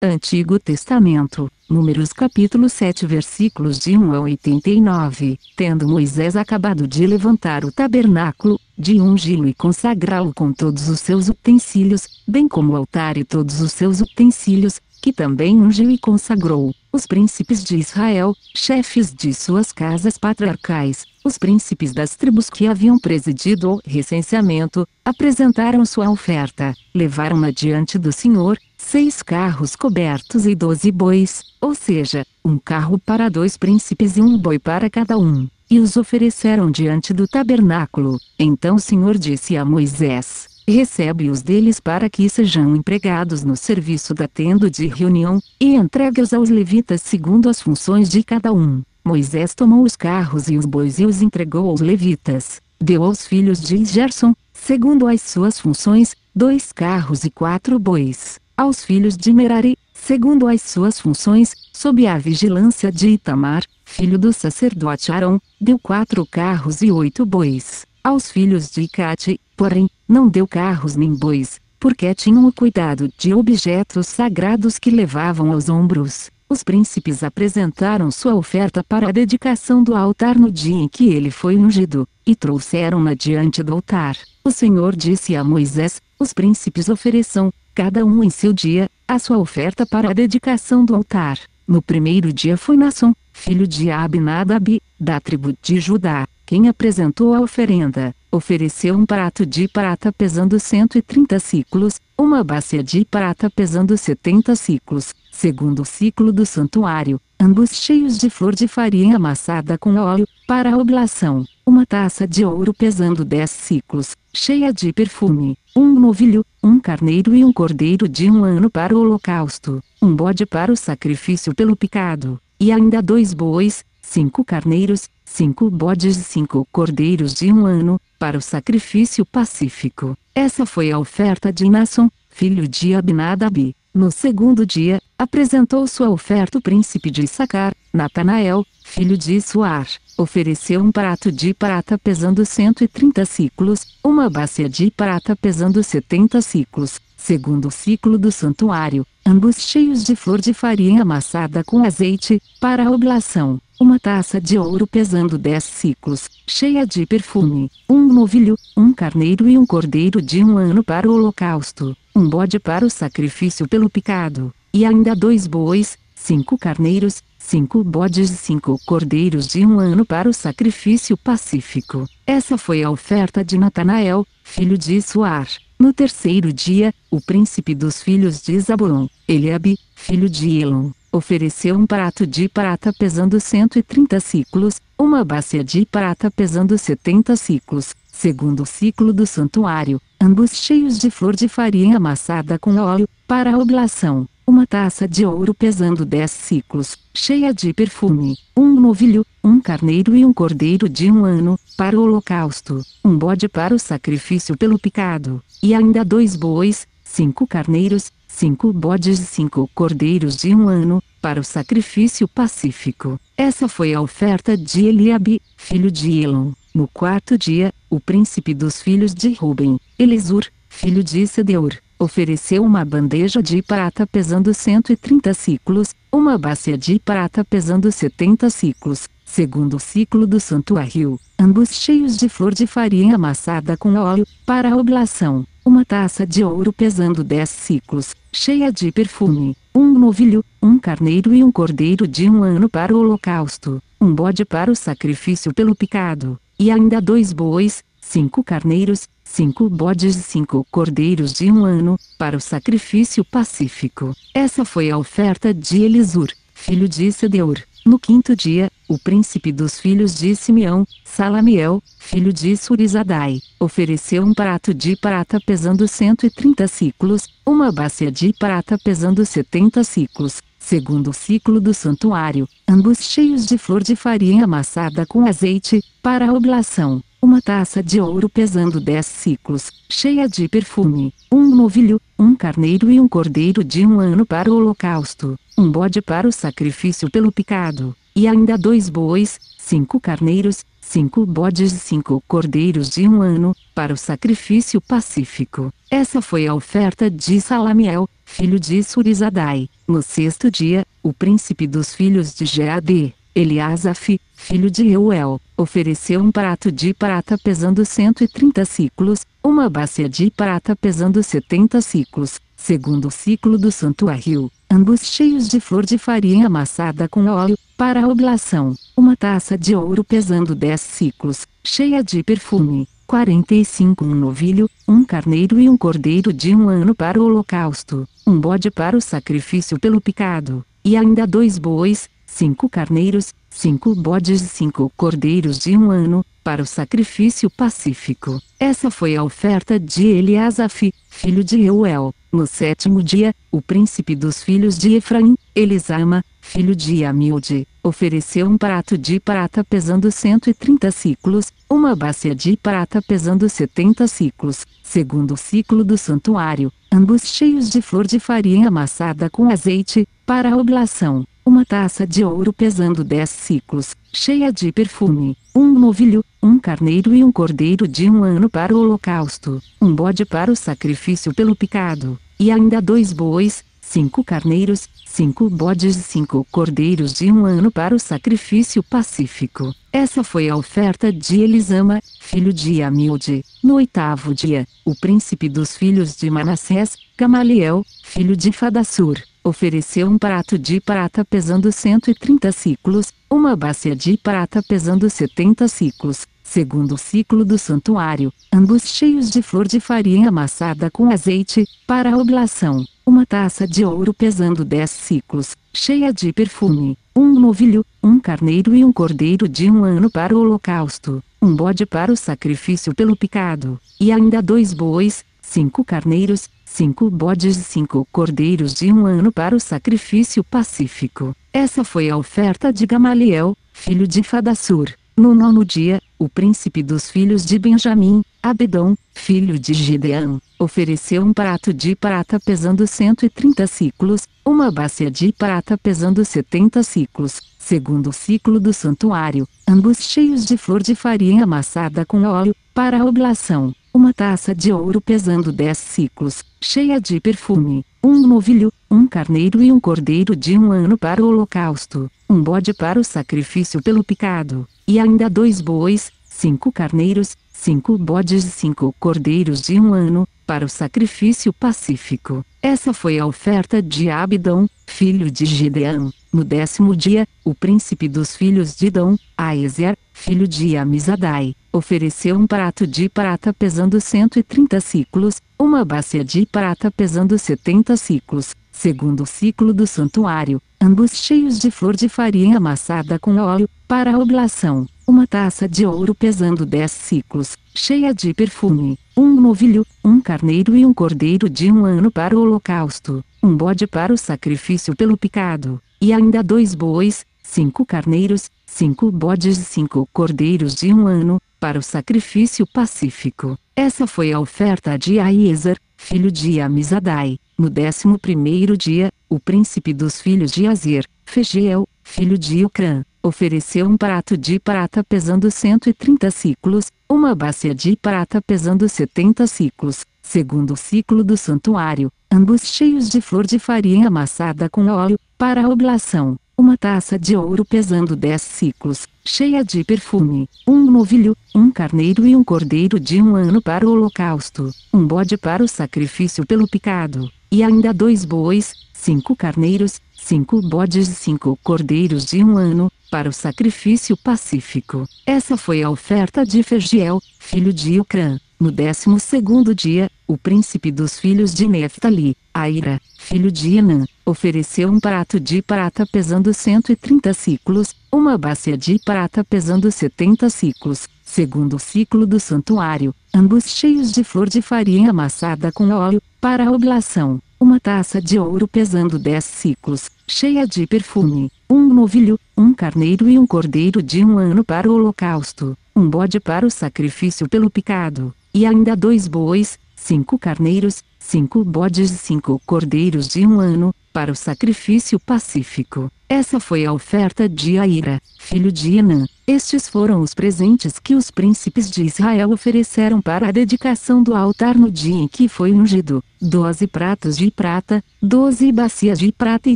Antigo Testamento, Números capítulo 7 versículos de 1 a 89. Tendo Moisés acabado de levantar o tabernáculo, de ungí-lo e consagrá-lo com todos os seus utensílios, bem como o altar e todos os seus utensílios, que também ungiu e consagrou, os príncipes de Israel, chefes de suas casas patriarcais, os príncipes das tribos que haviam presidido o recenseamento, apresentaram sua oferta, levaram-na diante do Senhor, 6 carros cobertos e 12 bois, ou seja, um carro para 2 príncipes e um boi para cada um, e os ofereceram diante do tabernáculo. Então o Senhor disse a Moisés: recebe-os deles para que sejam empregados no serviço da tenda de reunião, e entregue-os aos levitas segundo as funções de cada um. Moisés tomou os carros e os bois e os entregou aos levitas. Deu aos filhos de Gerson, segundo as suas funções, 2 carros e 4 bois. Aos filhos de Merari, segundo as suas funções, sob a vigilância de Itamar, filho do sacerdote Arão, deu 4 carros e 8 bois. Aos filhos de Icate, porém, não deu carros nem bois, porque tinham o cuidado de objetos sagrados que levavam aos ombros. Os príncipes apresentaram sua oferta para a dedicação do altar no dia em que ele foi ungido, e trouxeram-na diante do altar. O Senhor disse a Moisés: os príncipes ofereçam, cada um em seu dia, a sua oferta para a dedicação do altar. No primeiro dia foi Naasson, filho de Abinadab, da tribo de Judá, quem apresentou a oferenda. Ofereceu um prato de prata pesando 130 siclos, uma bacia de prata pesando 70 siclos, segundo o ciclo do santuário, ambos cheios de flor de farinha amassada com óleo, para a oblação, uma taça de ouro pesando 10 siclos, cheia de perfume, um novilho, um carneiro e um cordeiro de 1 ano para o holocausto, um bode para o sacrifício pelo pecado, e ainda 2 bois, 5 carneiros, 5 bodes e 5 cordeiros de 1 ano, para o sacrifício pacífico. Essa foi a oferta de Naasson, filho de Abinadab. No segundo dia, apresentou sua oferta o príncipe de Issacar, Natanael, filho de Suar. Ofereceu um prato de prata pesando 130 siclos, uma bacia de prata pesando 70 siclos, segundo o ciclo do santuário, ambos cheios de flor de farinha amassada com azeite, para a oblação, uma taça de ouro pesando 10 siclos, cheia de perfume, um novilho, um carneiro e um cordeiro de 1 ano para o holocausto, um bode para o sacrifício pelo pecado, e ainda 2 bois, 5 carneiros, 5 bodes e 5 cordeiros de 1 ano para o sacrifício pacífico. Essa foi a oferta de Natanael, filho de Suar. No terceiro dia, o príncipe dos filhos de Zabulon, Eliabe, filho de Elon, ofereceu um prato de prata pesando 130 siclos, uma bacia de prata pesando 70 siclos, segundo o ciclo do santuário, ambos cheios de flor de farinha amassada com óleo, para a oblação, uma taça de ouro pesando 10 siclos, cheia de perfume, um novilho, um carneiro e um cordeiro de 1 ano, para o holocausto, um bode para o sacrifício pelo pecado, e ainda 2 bois, 5 carneiros, 5 bodes e 5 cordeiros de 1 ano, para o sacrifício pacífico. Essa foi a oferta de Eliabe, filho de Elon. No quarto dia, o príncipe dos filhos de Ruben, Elisur, filho de Sedeur, ofereceu uma bandeja de prata pesando 130 siclos, uma bacia de prata pesando 70 siclos, segundo o ciclo do santuário, ambos cheios de flor de farinha amassada com óleo, para a oblação, uma taça de ouro pesando 10 siclos, cheia de perfume, um novilho, um carneiro e um cordeiro de 1 ano para o holocausto, um bode para o sacrifício pelo pecado, e ainda 2 bois, 5 carneiros, 5 bodes e 5 cordeiros de 1 ano, para o sacrifício pacífico. Essa foi a oferta de Elisur, filho de Sedeur. No quinto dia, o príncipe dos filhos de Simeão, Salamiel, filho de Surizadai, ofereceu um prato de prata pesando 130 siclos, uma bacia de prata pesando 70 siclos, segundo o ciclo do santuário, ambos cheios de flor de farinha amassada com azeite, para a oblação, uma taça de ouro pesando 10 siclos, cheia de perfume, um novilho, um carneiro e um cordeiro de 1 ano para o holocausto, um bode para o sacrifício pelo pecado, e ainda 2 bois, 5 carneiros, 5 bodes e 5 cordeiros de 1 ano, para o sacrifício pacífico. Essa foi a oferta de Salamiel, filho de Surizadai. No sexto dia, o príncipe dos filhos de Jeade, Eliasaf, filho de Reuel, ofereceu um prato de prata pesando 130 siclos, uma bacia de prata pesando 70 siclos, segundo o ciclo do santuário, ambos cheios de flor de farinha amassada com óleo, para a oblação, uma taça de ouro pesando 10 siclos, cheia de perfume, 45 um novilho, um carneiro e um cordeiro de 1 ano para o holocausto, um bode para o sacrifício pelo pecado, e ainda 2 bois, 5 carneiros, 5 bodes e 5 cordeiros de 1 ano, para o sacrifício pacífico. Essa foi a oferta de Eliasaf, filho de Reuel. No sétimo dia, o príncipe dos filhos de Efraim, Elisama, filho de Amilde, ofereceu um prato de prata pesando 130 siclos, uma bacia de prata pesando 70 siclos, segundo o ciclo do santuário, ambos cheios de flor de farinha amassada com azeite, para a oblação, uma taça de ouro pesando 10 siclos, cheia de perfume, um novilho, um carneiro e um cordeiro de 1 ano para o holocausto, um bode para o sacrifício pelo pecado, e ainda 2 bois, 5 carneiros, 5 bodes e 5 cordeiros de 1 ano para o sacrifício pacífico. Essa foi a oferta de Elisama, filho de Amilde. No 8º dia, o príncipe dos filhos de Manassés, Gamaliel, filho de Fadassur, ofereceu um prato de prata pesando 130 siclos, uma bacia de prata pesando 70 siclos, segundo o ciclo do santuário, ambos cheios de flor de farinha amassada com azeite, para a oblação, uma taça de ouro pesando 10 siclos, cheia de perfume, um novilho, um carneiro e um cordeiro de 1 ano para o holocausto, um bode para o sacrifício pelo pecado, e ainda 2 bois, 5 carneiros, 5 bodes e 5 cordeiros de 1 ano para o sacrifício pacífico. Essa foi a oferta de Gamaliel, filho de Fadassur. No 9º dia, o príncipe dos filhos de Benjamim, Abedom, filho de Gideão, ofereceu um prato de prata pesando 130 siclos, uma bacia de prata pesando 70 siclos, segundo o ciclo do santuário, ambos cheios de flor de farinha amassada com óleo, para a oblação, uma taça de ouro pesando 10 siclos, cheia de perfume, um novilho, um carneiro e um cordeiro de 1 ano para o holocausto, um bode para o sacrifício pelo pecado, e ainda 2 bois, 5 carneiros, 5 bodes e 5 cordeiros de 1 ano, para o sacrifício pacífico. Essa foi a oferta de Abidom, filho de Gideão. No 10º dia, o príncipe dos filhos de Dom, Aezer, filho de Amizadai, ofereceu um prato de prata pesando 130 siclos, uma bacia de prata pesando 70 siclos, segundo o ciclo do santuário, ambos cheios de flor de farinha amassada com óleo, para a oblação, uma taça de ouro pesando 10 siclos, cheia de perfume, um novilho, um carneiro e um cordeiro de 1 ano para o holocausto, um bode para o sacrifício pelo pecado, e ainda 2 bois, 5 carneiros, 5 bodes e 5 cordeiros de 1 ano, para o sacrifício pacífico. Essa foi a oferta de Aiezer, filho de Amizadai. No 11º dia, o príncipe dos filhos de Azer, Fegiel, filho de Ocrã, ofereceu um prato de prata pesando 130 siclos, uma bacia de prata pesando 70 siclos, segundo o ciclo do santuário, ambos cheios de flor de farinha amassada com óleo, para a oblação, uma taça de ouro pesando 10 siclos, cheia de perfume, um novilho, um carneiro e um cordeiro de 1 ano para o holocausto, um bode para o sacrifício pelo pecado, e ainda 2 bois, 5 carneiros, 5 bodes e 5 cordeiros de 1 ano, para o sacrifício pacífico. Essa foi a oferta de Fegiel, filho de Ocrã. No 12º dia, o príncipe dos filhos de Neftali, Aira, filho de Enã, ofereceu um prato de prata pesando 130 siclos, uma bacia de prata pesando 70 siclos, segundo o ciclo do santuário, ambos cheios de flor de farinha amassada com óleo, para a oblação, uma taça de ouro pesando 10 siclos, cheia de perfume, um novilho, um carneiro e um cordeiro de 1 ano para o holocausto, um bode para o sacrifício pelo pecado, e ainda 2 bois, 5 carneiros, 5 bodes e 5 cordeiros de 1 ano, para o sacrifício pacífico. Essa foi a oferta de Aira, filho de Enã. Estes foram os presentes que os príncipes de Israel ofereceram para a dedicação do altar no dia em que foi ungido: 12 pratos de prata, 12 bacias de prata e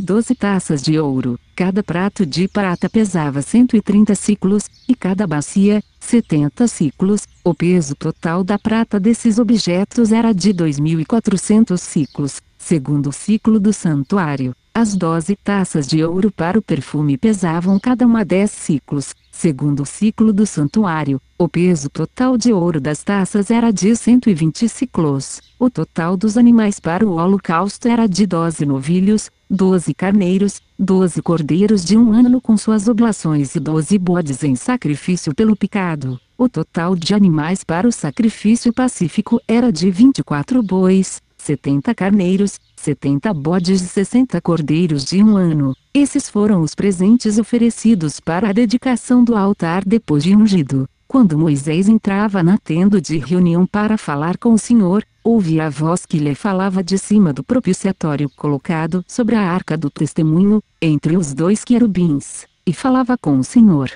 12 taças de ouro. Cada prato de prata pesava 130 siclos, e cada bacia, 70 siclos. O peso total da prata desses objetos era de 2.400 siclos. Segundo o ciclo do santuário, as 12 taças de ouro para o perfume pesavam cada uma 10 siclos. Segundo o ciclo do santuário, o peso total de ouro das taças era de 120 siclos. O total dos animais para o holocausto era de 12 novilhos, 12 carneiros, 12 cordeiros de um ano com suas oblações e 12 bodes em sacrifício pelo pecado. O total de animais para o sacrifício pacífico era de 24 bois, 70 carneiros, 70 bodes e 60 cordeiros de um ano. Esses foram os presentes oferecidos para a dedicação do altar depois de ungido. Quando Moisés entrava na tenda de reunião para falar com o Senhor, ouvia a voz que lhe falava de cima do propiciatório colocado sobre a arca do testemunho, entre os dois querubins, e falava com o Senhor.